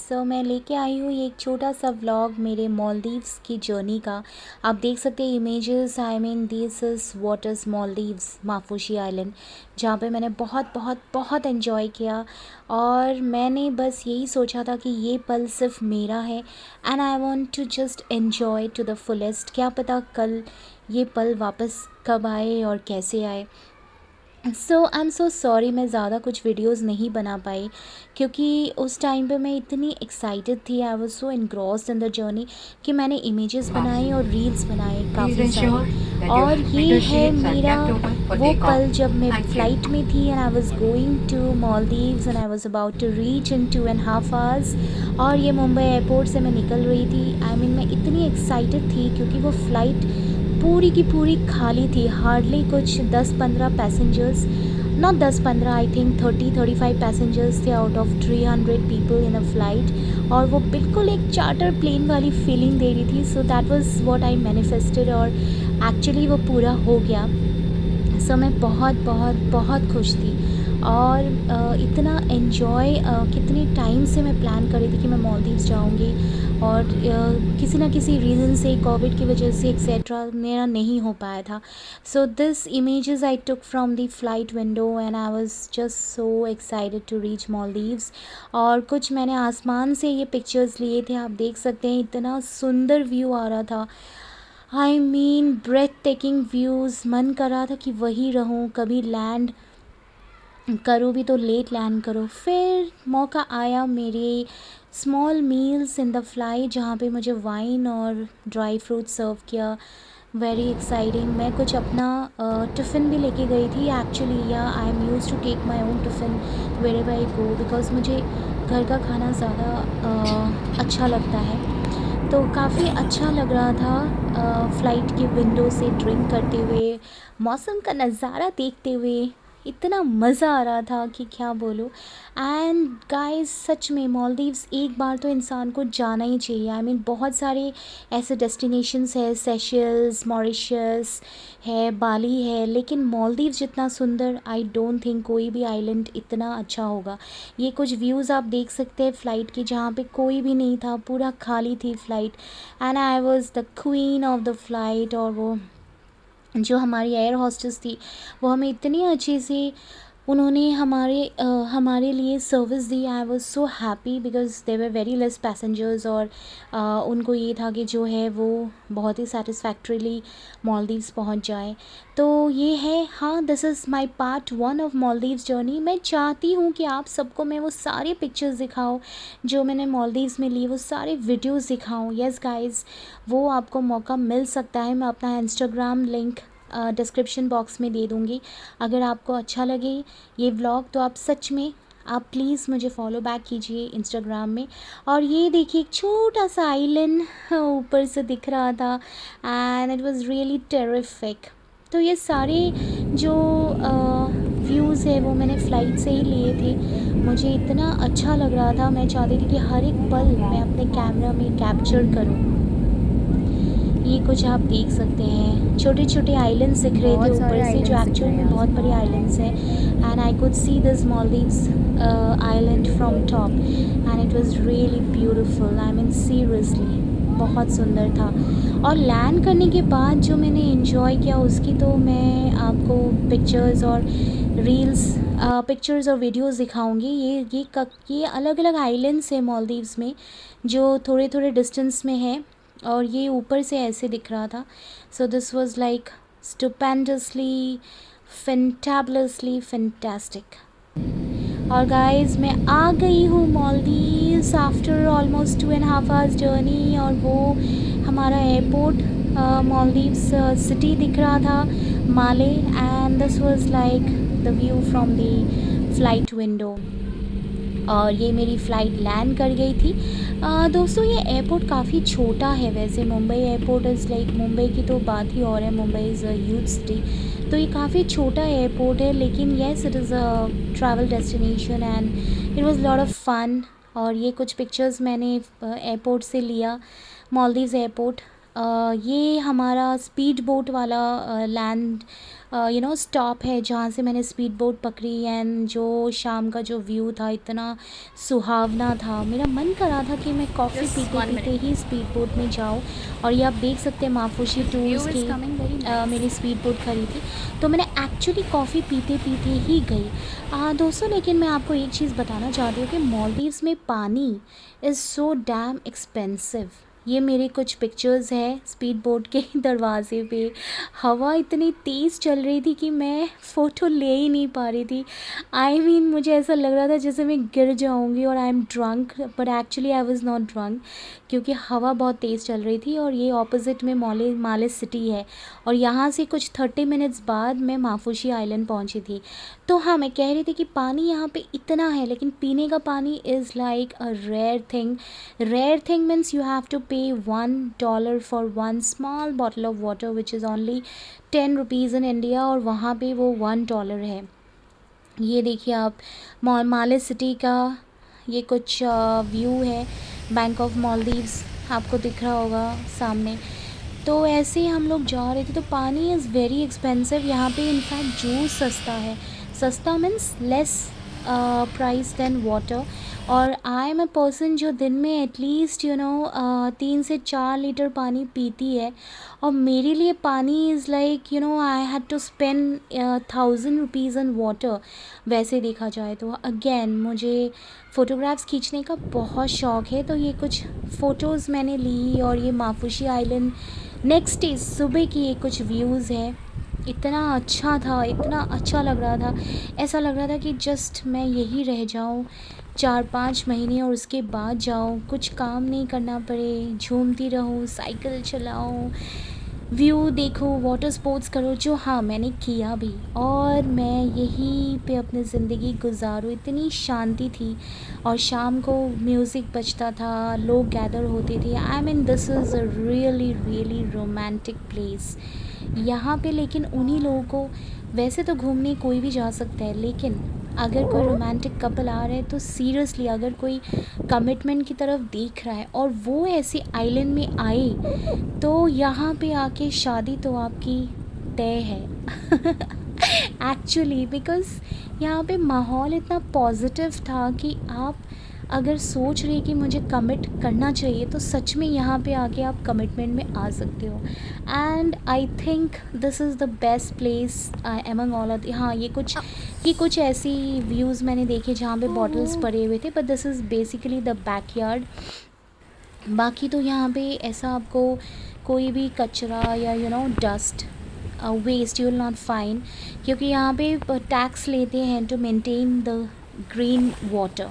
सो मैं लेके आई हूँ ये एक छोटा सा व्लॉग मेरे मालदीव्स की जर्नी का। आप देख सकते हैं images. I mean this is what is Maldives, Maafushi island, जहाँ पे मैंने बहुत बहुत बहुत एंजॉय किया। और मैंने बस यही सोचा था कि ये पल सिर्फ मेरा है and I want to just enjoy to the fullest. क्या पता कल ये पल वापस कब आए और कैसे आए। सो आई एम सो सॉरी, मैं ज़्यादा कुछ वीडियोस नहीं बना पाई क्योंकि उस टाइम पे मैं इतनी एक्साइटेड थी। आई was so engrossed in the journey कि मैंने इमेजेस बनाए और रील्स बनाए काफ़ी सारे। और ये है मेरा वो पल जब मैं फ़्लाइट में थी and I was going to Maldives and I was about to reach in 2.5 hours. और ये मुंबई एयरपोर्ट से मैं निकल रही थी। आई मीन मैं इतनी एक्साइटेड थी क्योंकि वो फ़्लाइट पूरी की पूरी खाली थी। हार्डली कुछ 10-15 passengers, not 10-15, I think 30-35 passengers थे out of 300 people in a flight. और वो बिल्कुल एक चार्टर प्लेन वाली फीलिंग दे रही थी। So that was what I manifested और एक्चुअली वो पूरा हो गया। सो मैं बहुत बहुत बहुत खुश थी। और इतना एन्जॉय, कितने टाइम से मैं प्लान कर रही थी कि मैं मालदीव्स जाऊंगी और किसी ना किसी रीज़न से, कोविड की वजह से एक्सेट्रा, मेरा नहीं हो पाया था। So this images I took from the flight window and I was just so excited to reach Maldives. और कुछ मैंने आसमान से ये पिक्चर्स लिए थे। आप देख सकते हैं इतना सुंदर व्यू आ रहा था। I mean breathtaking views. मन कर रहा था कि वही रहूं, कभी लैंड करो भी तो लेट लैंड करो। फिर मौका आया मेरे small meals in the fly, जहाँ पे मुझे वाइन और ड्राई फ्रूट सर्व किया। Very exciting. मैं कुछ अपना टिफ़िन भी लेके गई थी एक्चुअली। या I am used to take my own tiffin wherever I go because मुझे घर का खाना ज़्यादा अच्छा लगता है। तो काफ़ी अच्छा लग रहा था फ़्लाइट के विंडो से ड्रिंक करते हुए, मौसम का नज़ारा देखते हुए। इतना मज़ा आ रहा था कि क्या बोलूँ। एंड गाइस, सच में मालदीव्स एक बार तो इंसान को जाना ही चाहिए। आई मीन बहुत सारे ऐसे डेस्टिनेशंस है, सेशल्स, मॉरिशस है, बाली है, लेकिन मालदीव्स जितना सुंदर आई डोंट थिंक कोई भी आइलैंड इतना अच्छा होगा। ये कुछ व्यूज़ आप देख सकते हैं फ़्लाइट के, जहाँ पे कोई भी नहीं था, पूरा खाली थी flight and I was the queen of the flight. और वो जो हमारी एयर होस्टेस थी वो हमें इतनी अच्छे से, उन्होंने हमारे लिए सर्विस दी। I was so happy because there were very less passengers. और उनको ये था कि जो है वो बहुत ही सेटिस्फैक्ट्रीली मालदीव्स पहुंच जाए। तो ये है, हाँ, this is my part 1 of Maldives journey. मैं चाहती हूँ कि आप सबको मैं वो सारे पिक्चर्स दिखाऊँ जो मैंने मालदीव्स में ली, वो सारे वीडियोज़ दिखाऊँ। येस गाइज़, वो आपको मौका मिल सकता है। मैं अपना इंस्टाग्राम लिंक डिस्क्रिप्शन बॉक्स में दे दूँगी। अगर आपको अच्छा लगे ये व्लॉग तो आप सच में, आप प्लीज़ मुझे फॉलो बैक कीजिए इंस्टाग्राम में। और ये देखिए एक छोटा सा आइलैंड ऊपर से दिख रहा था and it was really terrific. तो ये सारे जो व्यूज़ है वो मैंने फ़्लाइट से ही लिए थे। मुझे इतना अच्छा लग रहा था, मैं चाहती थी कि हर एक पल मैं अपने कैमरा में कैप्चर करूँ। ये कुछ आप देख सकते हैं, छोटे छोटे आइलैंड्स दिख रहे थे ऊपर से, जो एक्चुअल में बहुत बड़े आइलैंड्स हैं। And I could see this Maldives island from top and it was really beautiful. I mean seriously बहुत सुंदर था। और लैंड करने के बाद जो मैंने एंजॉय किया उसकी तो मैं आपको पिक्चर्स और रील्स, पिक्चर्स और वीडियोस दिखाऊंगी। ये अलग अलग आइलैंड्स हैं मालदीव्स में, जो थोड़े थोड़े डिस्टेंस में है। और ये ऊपर से ऐसे दिख रहा था। So this was like stupendously, fantabulously fantastic. और गाइस, मैं आ गई हूँ Maldives after almost 2.5 hours journey. और वो हमारा एयरपोर्ट, मालदीव्स सिटी दिख रहा था, Male. And this was like the view from the flight window. और ये मेरी फ़्लाइट लैंड कर गई थी। दोस्तों, ये एयरपोर्ट काफ़ी छोटा है वैसे। Mumbai airport is like, Mumbai की तो बात ही और है, Mumbai is a huge city. तो ये काफ़ी छोटा एयरपोर्ट है, लेकिन yes, it is a travel destination and it was lot of fun. और ये कुछ पिक्चर्स मैंने एयरपोर्ट से लिया, मालदीव्स एयरपोर्ट। ये हमारा स्पीड बोट वाला लैंड स्टॉप है जहाँ से मैंने स्पीड बोट पकड़ी। एंड जो शाम का जो व्यू था इतना सुहावना था, मेरा मन कर रहा था कि मैं कॉफ़ी पीते पीते ही स्पीड बोट में जाऊँ। और ये आप देख सकते हैं माफूशी टूर्स की मेरी स्पीड बोट खड़ी थी, तो मैंने एक्चुअली कॉफ़ी पीते पीते ही गई। दोस्तों लेकिन मैं आपको एक चीज़ बताना चाहती हूँ कि मालदीव्स में पानी इज़ सो डैम एक्सपेंसिव। ये मेरे कुछ पिक्चर्स हैं स्पीड बोट के दरवाजे पे। हवा इतनी तेज़ चल रही थी कि मैं फ़ोटो ले ही नहीं पा रही थी। मुझे ऐसा लग रहा था जैसे मैं गिर जाऊंगी और I M drunk, but actually I was not drunk, क्योंकि हवा बहुत तेज़ चल रही थी। और ये ऑपोजिट में माले सिटी है, और यहाँ से कुछ 30 मिनट्स बाद मैं माफूशी आइलैंड पहुँची थी। तो हाँ, मैं कह रही थी कि पानी यहाँ पे इतना है, लेकिन पीने का पानी is like a rare thing. Rare thing means you have to pay $1 for one small bottle of water which is only 10 rupees in India, और वहाँ पे वो $1 है। ये देखिए आप माले सिटी का ये कुछ व्यू है, बैंक ऑफ मालदीव्स आपको दिख रहा होगा सामने। तो ऐसे ही हम लोग जा रहे थे, तो पानी इज़ वेरी एक्सपेंसिव यहाँ पे। इनफैक्ट जूस सस्ता है, सस्ता means less price than water. और आई एम अ पर्सन जो दिन में एटलीस्ट 3 से 4 लीटर पानी पीती है, और मेरे लिए पानी is like I had to spend 1000 rupees in water. वैसे देखा जाए तो अगेन मुझे फ़ोटोग्राफ्स खींचने का बहुत शौक़ है, तो ये कुछ फ़ोटोज़ मैंने ली। और ये माफूशी आइलैंड नेक्स्ट डे सुबह की ये कुछ व्यूज़ है। इतना अच्छा था, इतना अच्छा लग रहा था, ऐसा लग रहा था कि जस्ट मैं यही रह जाऊँ 4-5 महीने और उसके बाद जाऊँ, कुछ काम नहीं करना पड़े, झूमती रहूँ, साइकिल चलाऊँ, व्यू देखो, वाटर स्पोर्ट्स करो, जो हाँ मैंने किया भी। और मैं यहीं पे अपनी ज़िंदगी गुजारूँ, इतनी शांति थी। और शाम को म्यूज़िक बजता था, लोग गैदर होते थे। This is a really really romantic place यहाँ पे। लेकिन उन्हीं लोगों को, वैसे तो घूमने कोई भी जा सकता है, लेकिन अगर कोई रोमांटिक कपल आ रहा है तो सीरियसली, अगर कोई कमिटमेंट की तरफ देख रहा है और वो ऐसे आइलैंड में आए, तो यहाँ पे आके शादी तो आपकी तय है एक्चुअली। बिकॉज़ यहाँ पे माहौल इतना पॉजिटिव था कि आप अगर सोच रहे कि मुझे कमिट करना चाहिए, तो सच में यहाँ पे आके आप कमिटमेंट में आ सकते हो। And I think this is the best place among all of. हाँ, ये कुछ ऐसी व्यूज़ मैंने देखे जहाँ पे बॉटल्स पड़े हुए थे, but this is basically the backyard. बाकी तो यहाँ पे ऐसा आपको कोई भी कचरा या dust waste you will not find, क्योंकि यहाँ पे टैक्स लेते हैं to maintain the green water.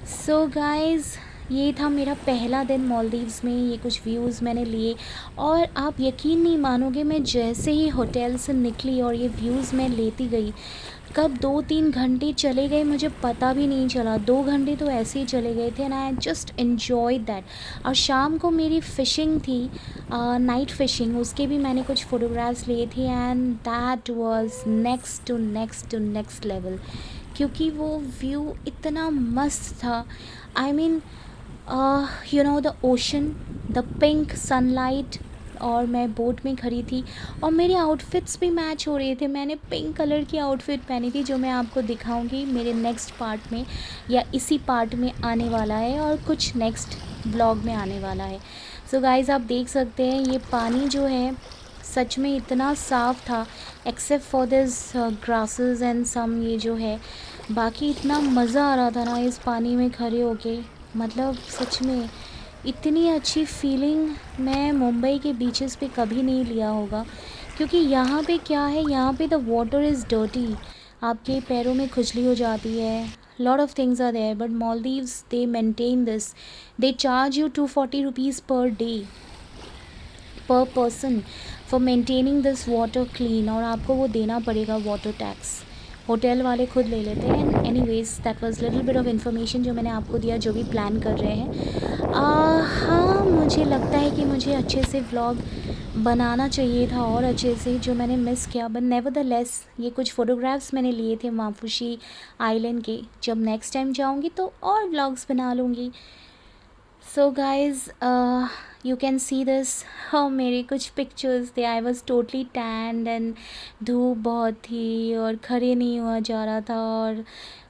So guys, ये था मेरा पहला दिन मालदीव्स में। ये कुछ व्यूज़ मैंने लिए, और आप यकीन नहीं मानोगे, मैं जैसे ही होटल से निकली और ये व्यूज़ मैं लेती गई, कब 2-3 घंटे चले गए मुझे पता भी नहीं चला। 2 घंटे तो ऐसे ही चले गए थे, and I just enjoy that. और शाम को मेरी फ़िशिंग थी, नाइट फ़िशिंग, उसके भी मैंने कुछ फ़ोटोग्राफ्स लिए थे, and that was next level, क्योंकि वो व्यू इतना मस्त था। The ocean, the pink sunlight, और मैं बोट में खड़ी थी, और मेरे आउटफिट्स भी मैच हो रहे थे। मैंने पिंक कलर की आउटफिट पहनी थी, जो मैं आपको दिखाऊंगी मेरे नेक्स्ट पार्ट में, या इसी पार्ट में आने वाला है, और कुछ नेक्स्ट ब्लॉग में आने वाला है। सो गाइज़, आप देख सकते हैं ये पानी जो है सच में इतना साफ़ था, except for this grasses and some, ये जो है बाकी इतना मज़ा आ रहा था ना इस पानी में खड़े होके। मतलब सच में इतनी अच्छी फीलिंग मैं मुंबई के बीचेस पे कभी नहीं लिया होगा, क्योंकि यहाँ पे क्या है, यहाँ पे द वाटर इज़ डर्टी, आपके पैरों में खुजली हो जाती है, lot of things are there. But Maldives they maintain this, they charge you 240 rupees per day per person for maintaining this water clean, और आपको वो देना पड़ेगा वाटर टैक्स, होटल वाले खुद ले लेते हैं। And anyways, that was little bit of information जो मैंने आपको दिया, जो भी प्लान कर रहे हैं। हाँ, मुझे लगता है कि मुझे अच्छे से व्लॉग बनाना चाहिए था, और अच्छे से, जो मैंने मिस किया। बट नेवरदलेस, ये कुछ फ़ोटोग्राफ्स मैंने लिए थे माफूशी आइलैंड के, जब नेक्स्ट टाइम जाऊँगी तो और व्लॉग्स बना लूँगी। So guys you can see this. हाँ, मेरे कुछ पिक्चर्स थे। I was totally stand and धूप बहुत थी और खड़े नहीं हुआ जा रहा था और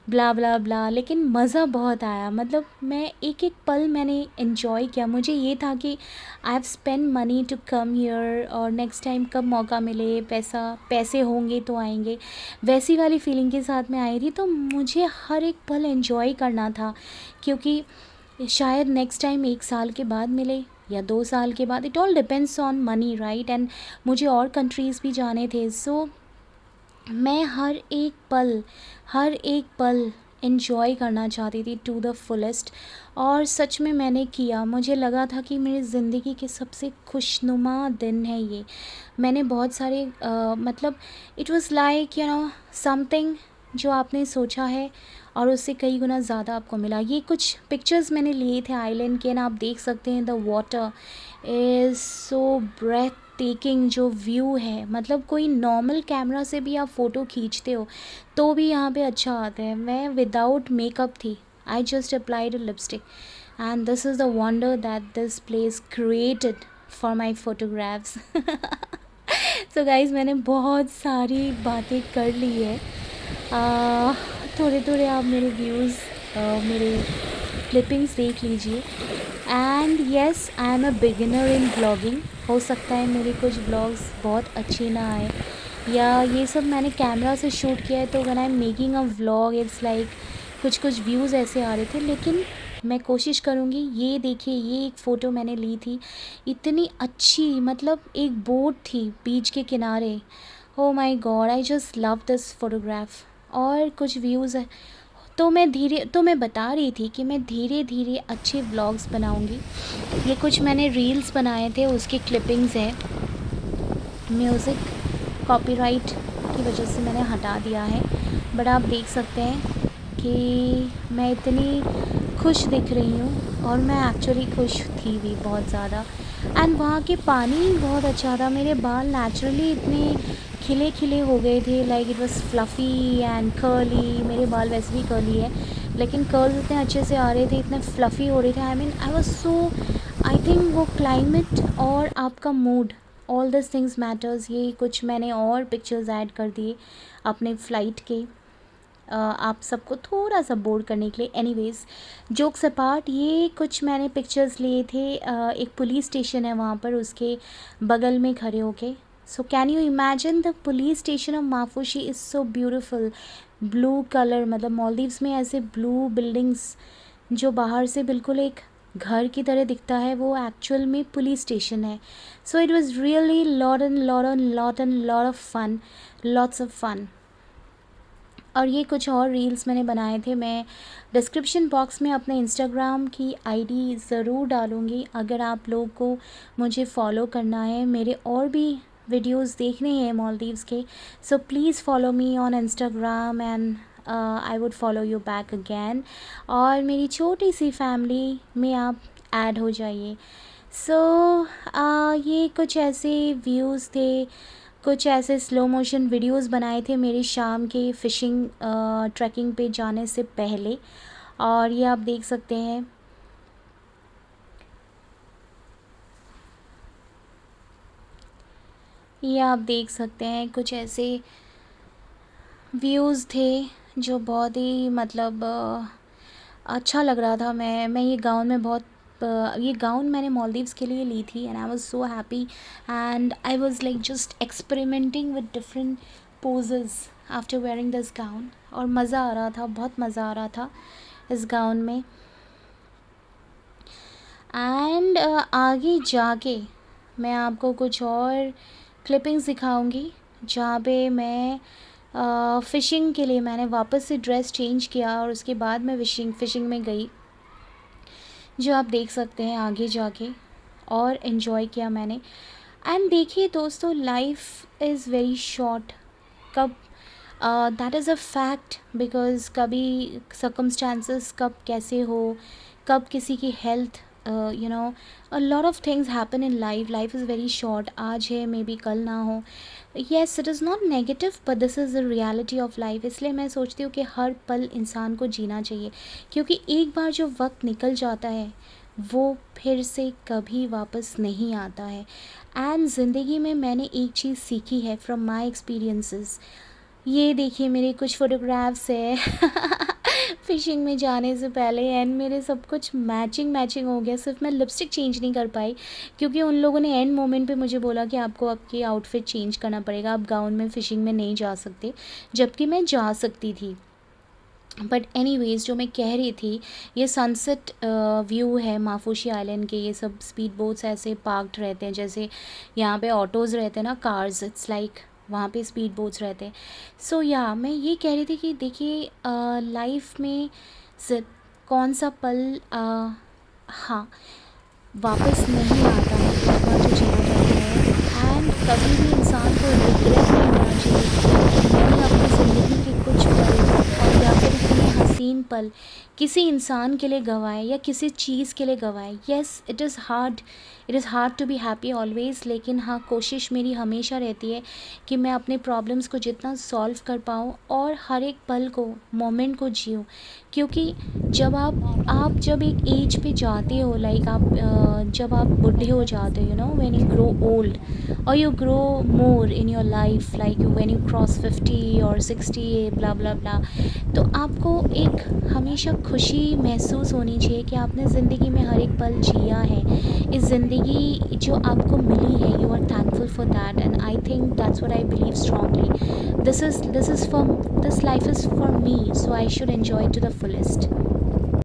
ब्ला ब्ला ब्ला, लेकिन मज़ा बहुत आया। मतलब मैं एक एक पल मैंने इन्जॉय किया। मुझे ये था कि I have spend money to come here, और नेक्स्ट टाइम कब मौका मिले, पैसे होंगे तो आएंगे, वैसी वाली फीलिंग के साथ मैं आई थी। तो मुझे हर एक पल इन्जॉय करना था, क्योंकि शायद नेक्स्ट टाइम 1 साल के बाद मिले या 2 साल के बाद। It all depends on money, right. And मुझे और कंट्रीज़ भी जाने थे। सो मैं हर एक पल इन्जॉय करना चाहती थी टू द फुलेस्ट। और सच में मैंने किया। मुझे लगा था कि मेरी ज़िंदगी के सबसे खुशनुमा दिन है ये। मैंने बहुत सारे मतलब इट वाज लाइक समथिंग जो आपने सोचा है और उससे कई गुना ज़्यादा आपको मिला। ये कुछ पिक्चर्स मैंने लिए थे आइलैंड के, ना आप देख सकते हैं। The water is so breathtaking. जो व्यू है, मतलब कोई नॉर्मल कैमरा से भी आप फ़ोटो खींचते हो तो भी यहाँ पे अच्छा आता है। मैं विदाउट मेकअप थी। I just applied a lipstick and this is the wonder that this place created for my photographs. So guys, मैंने बहुत सारी बातें कर ली है। थोड़े थोड़े आप मेरे व्यूज़, मेरे क्लिपिंग्स देख लीजिए। And yes, I am a beginner in blogging. हो सकता है मेरे कुछ ब्लॉग्स बहुत अच्छे ना आए, या ये सब मैंने कैमरा से शूट किया है, तो when I am making a vlog it's like कुछ व्यूज़ ऐसे आ रहे थे। लेकिन मैं कोशिश करूँगी। ये देखिए, ये एक फ़ोटो मैंने ली थी, इतनी अच्छी। मतलब एक बोट थी बीच के किनारे। Oh my God, I just love this photograph. और कुछ व्यूज़ है। तो मैं बता रही थी कि मैं धीरे धीरे अच्छे व्लॉग्स बनाऊंगी। ये कुछ मैंने रील्स बनाए थे, उसके क्लिपिंग्स हैं। म्यूज़िक कॉपीराइट की वजह से मैंने हटा दिया है, बट आप देख सकते हैं कि मैं इतनी खुश दिख रही हूँ, और मैं एक्चुअली खुश थी भी बहुत ज़्यादा। एंड वहाँ के पानी बहुत अच्छा था। मेरे बाल नेचुरली इतने खिले खिले हो गए थे, like it was fluffy and curly. मेरे बाल वैसे भी कर्ली है, लेकिन कर्ल्स इतने अच्छे से आ रहे थे, इतने फ्लफ़ी हो रहे थे। I mean I was so, I think वो क्लाइमेट और आपका mood, all this things matters. ये कुछ मैंने और पिक्चर्स ऐड कर दिए अपने फ़्लाइट के, आप सबको थोड़ा सा बोर करने के लिए। एनीवेज़, जोक्स अपार्ट, ये कुछ मैंने पिक्चर्स लिए थे। एक पुलिस स्टेशन है वहाँ पर, उसके बगल में खड़े होके। So can you imagine the police station of Maafushi is so beautiful. Blue colour, मतलब मालदीव्स में ऐसे ब्लू बिल्डिंग्स जो बाहर से बिल्कुल एक घर की तरह दिखता है, वो एक्चुअल में पुलिस स्टेशन है। So it was really lot of fun, lots of fun. और ये कुछ और रील्स मैंने बनाए थे। मैं डिस्क्रिप्शन बॉक्स में अपने इंस्टाग्राम की आईडी ज़रूर डालूँगी, अगर आप लोगों को मुझे फॉलो करना है, मेरे और भी वीडियोस देखने हैं मालदीव्स के। So please follow me on Instagram and I would follow you back again. और मेरी छोटी सी फैमिली में आप ऐड हो जाइए। सो ये कुछ ऐसे व्यूज़ थे, कुछ ऐसे स्लो मोशन वीडियोस बनाए थे मेरी शाम के फ़िशिंग ट्रैकिंग पे जाने से पहले। और ये आप देख सकते हैं, कुछ ऐसे व्यूज़ थे जो बहुत ही मतलब अच्छा लग रहा था। मैं ये गाउन में बहुत ये गाउन मैंने मालदीव्स के लिए ली थी, and I was so happy and I was like just experimenting with different poses after wearing this gown. और मज़ा आ रहा था, बहुत मज़ा आ रहा था इस गाउन में। एंड आगे जाके मैं आपको कुछ और क्लिपिंग्स दिखाऊंगी, जहाँ पे मैं फ़िशिंग के लिए मैंने वापस से ड्रेस चेंज किया, और उसके बाद मैं फ़िशिंग में गई, जो आप देख सकते हैं आगे जाके। और इन्जॉय किया मैंने। एंड देखिए दोस्तों, लाइफ इज़ वेरी शॉर्ट। कब that is a fact, because कभी सर्कमस्टांसेस कब कैसे हो, कब किसी की health, a lot of things happen in life is very short. आज है, मे बी कल ना हो। Yes, it is not negative, but this is the reality of life. इसलिए मैं सोचती हूँ कि हर पल इंसान को जीना चाहिए, क्योंकि एक बार जो वक्त निकल जाता है वो फिर से कभी वापस नहीं आता है। एंड ज़िंदगी में मैंने एक चीज़ सीखी है फ्रॉम माय एक्सपीरियंसेस। ये देखिए मेरे कुछ फ़ोटोग्राफ्स है फ़िशिंग में जाने से पहले, एंड मेरे सब कुछ मैचिंग मैचिंग हो गया, सिर्फ मैं लिपस्टिक चेंज नहीं कर पाई क्योंकि उन लोगों ने एंड मोमेंट पे मुझे बोला कि आपको आपकी आउटफिट चेंज करना पड़ेगा, आप गाउन में फ़िशिंग में नहीं जा सकते, जबकि मैं जा सकती थी। बट एनीवेज़ जो मैं कह रही थी, ये सनसेट व्यू है माफूशी आइलैंड के। ये सब स्पीड बोट्स ऐसे पार्क्ड रहते हैं, जैसे यहाँ पे ऑटोज़ रहते हैं ना, कार्स, इट्स लाइक वहाँ पे स्पीड बोट्स रहते हैं। सो या मैं ये कह रही थी कि देखिए लाइफ में ज़ि- कौन सा पल हाँ वापस नहीं आता है, एक बार जो चला जाता है। एंड कभी भी इंसान को रिग्रेट नहीं होना चाहिए कि मैंने अपनी ज़िंदगी के कुछ पल और या फिर इतने हसीन पल किसी इंसान के लिए गंवाए या किसी चीज़ के लिए गंवाए। Yes, it is hard to be happy always, लेकिन हाँ, कोशिश मेरी हमेशा रहती है कि मैं अपने प्रॉब्लम्स को जितना सॉल्व कर पाऊँ और हर एक पल को, मोमेंट को जीऊँ। क्योंकि जब आप जब एक एज पे जाते हो, लाइक आप जब आप बूढ़े हो जाते हो, you know, when you grow old और you grow more in your life, like when you cross 50 और 60 ब्ला ब्ला ब्ला, तो आपको एक हमेशा खुशी महसूस होनी चाहिए कि आपने ज़िंदगी में हर एक पल जिया है। इस ज़िंदगी जो आपको मिली है, you are thankful for that, and I think that's what I believe strongly. This is for this life is for me, so I should enjoy to the fullest.